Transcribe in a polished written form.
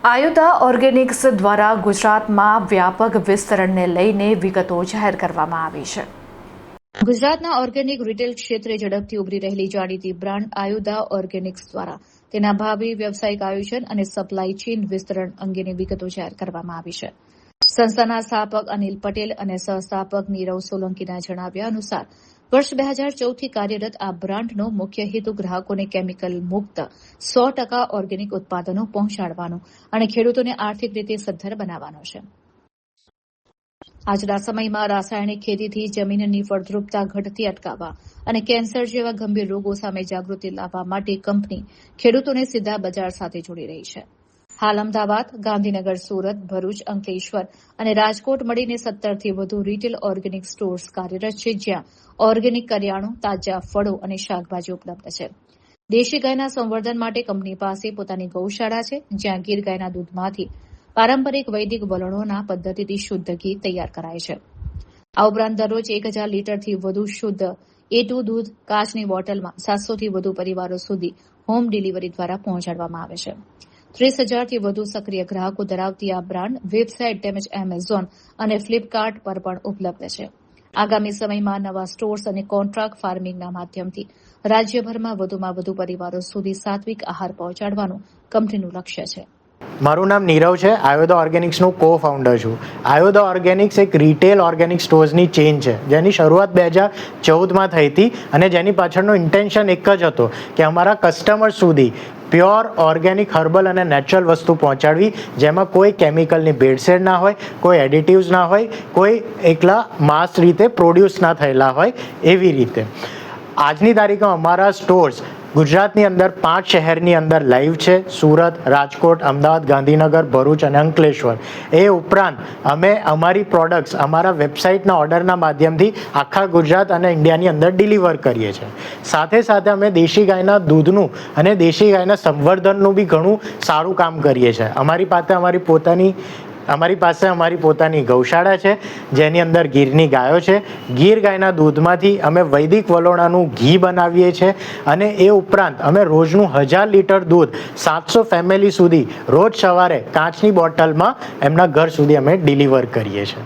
આયુધા Organics દ્વારા ગુજરાતમાં વ્યાપક વિસ્તરણને લઈને વિગતો જાહેર કરવામાં આવી છે. ગુજરાતના ઓર્ગેનિક રિટેલ ક્ષેત્રે ઝડપથી ઉભરી રહેલી જાણીતી બ્રાન્ડ આયુધા ઓર્ગેનિક્સ દ્વારા તેના ભાવિ વ્યવસાયિક આયોજન અને સપ્લાય ચેઇન વિસ્તરણ અંગેની વિગતો જાહેર કરવામાં આવી છે. સંસ્થાના સ્થાપક અનિલ પટેલ અને સહસ્થાપક નીરવ સોલંકીના જણાવ્યા અનુસાર વર્ષ 2014થી કાર્યરત આ બ્રાન્ડનો મુખ્ય હેતુ ગ્રાહકોને કેમિકલ મુક્ત 100% ઓર્ગેનિક ઉત્પાદનો પહોંચાડવાનો અને ખેડૂતોને આર્થિક રીતે સદ્ધર બનાવવાનો છે. આજના સમયમાં રાસાયણિક ખેતીથી જમીનની ફળદ્રુપતા ઘટતી અટકાવવા અને કેન્સર જેવા ગંભીર રોગો સામે જાગૃતિ લાવવા માટે કંપની ખેડૂતોને સીધા બજાર સાથે જોડી રહી છે. હાલ અમદાવાદ, ગાંધીનગર, સુરત, ભરૂચ, અંકલેશ્વર અને રાજકોટ મળીને 17થી વધુ રિટેલ ઓર્ગેનિક સ્ટોર્સ કાર્યરત છે, જ્યાં ઓર્ગેનિક કરિયાણું, તાજા ફળો અને શાકભાજી ઉપલબ્ધ છે. દેશી ગાયના સંવર્ધન માટે કંપની પાસે પોતાની ગૌશાળા છે, જ્યાં ગીર ગાયના દૂધમાંથી પારંપરિક વૈદિક વલણોના પદ્ધતિથી શુદ્ધ ઘી તૈયાર કરાય છે. આ ઉપરાંત દરરોજ 1000 લીટરથી વધુ શુદ્ધ A2 દૂધ કાચની બોટલમાં 700થી વધુ પરિવારો સુધી હોમ ડિલિવરી દ્વારા પહોંચાડવામાં આવે છે. 30,000થી વધુ સક્રિય ગ્રાહકો ધરાવતી આ બ્રાન્ડ વેબસાઇટ તેમજ એમેઝોન અને ફ્લિપકાર્ટ પર પણ ઉપલબ્ધ છે. આગામી સમયમાં નવા સ્ટોર્સ અને કોન્ટ્રાક્ટ ફાર્મિંગના માધ્યમથી રાજ્યભરમાં વધુમાં વધુ પરિવારો સુધી સાત્વિક આહાર પહોંચાડવાનું કંપનીનું લક્ષ્ય છે. મારું નામ નીરવ છે. આયુધા ઓર્ગેનિક્સનું કો ફાઉન્ડર છું. આયુધા ઓર્ગેનિક્સ એક રિટેલ ઓર્ગેનિક સ્ટોર્સની ચેઇન છે, જેની શરૂઆત 2014માં થઈ હતી અને જેની પાછળનો ઇન્ટેન્શન એક જ હતો કે અમારા કસ્ટમર સુધી પ્યોર ઓર્ગેનિક હર્બલ અને નેચરલ વસ્તુ પહોંચાડવી, જેમાં કોઈ કેમિકલની ભેળસેળ ના હોય, કોઈ એડિટિવ્સ ના હોય, કોઈ એકલા માસ રીતે પ્રોડ્યુસ ના થયેલા હોય, એવી રીતે. આજની તારીખમાં અમારા સ્ટોર્સ ગુજરાતની અંદર 5 શહેરની અંદર લાઈવ છે: સુરત, રાજકોટ, અમદાવાદ, ગાંધીનગર, ભરૂચ અને અંકલેશ્વર. એ ઉપરાંત અમે અમારી પ્રોડક્ટ્સ અમારા વેબસાઇટના ઓર્ડરના માધ્યમથી આખા ગુજરાત અને ઇન્ડિયાની અંદર ડિલિવર કરીએ છીએ. સાથે સાથે અમે દેશી ગાયના દૂધનું અને દેશી ગાયના સંવર્ધનનું બી ઘણું સારું કામ કરીએ છીએ. અમારી પાસે અમારી પોતાની ગૌશાળા છે, જેની અંદર ગીરની ગાયો છે. ગીર ગાયના દૂધમાંથી અમે વૈદિક વલોણાનું ઘી બનાવીએ છીએ અને એ ઉપરાંત અમે રોજનું 1000 લીટર દૂધ 700 ફેમિલી સુધી રોજ સવારે કાચની બોટલમાં એમના ઘર સુધી અમે ડિલિવર કરીએ છીએ.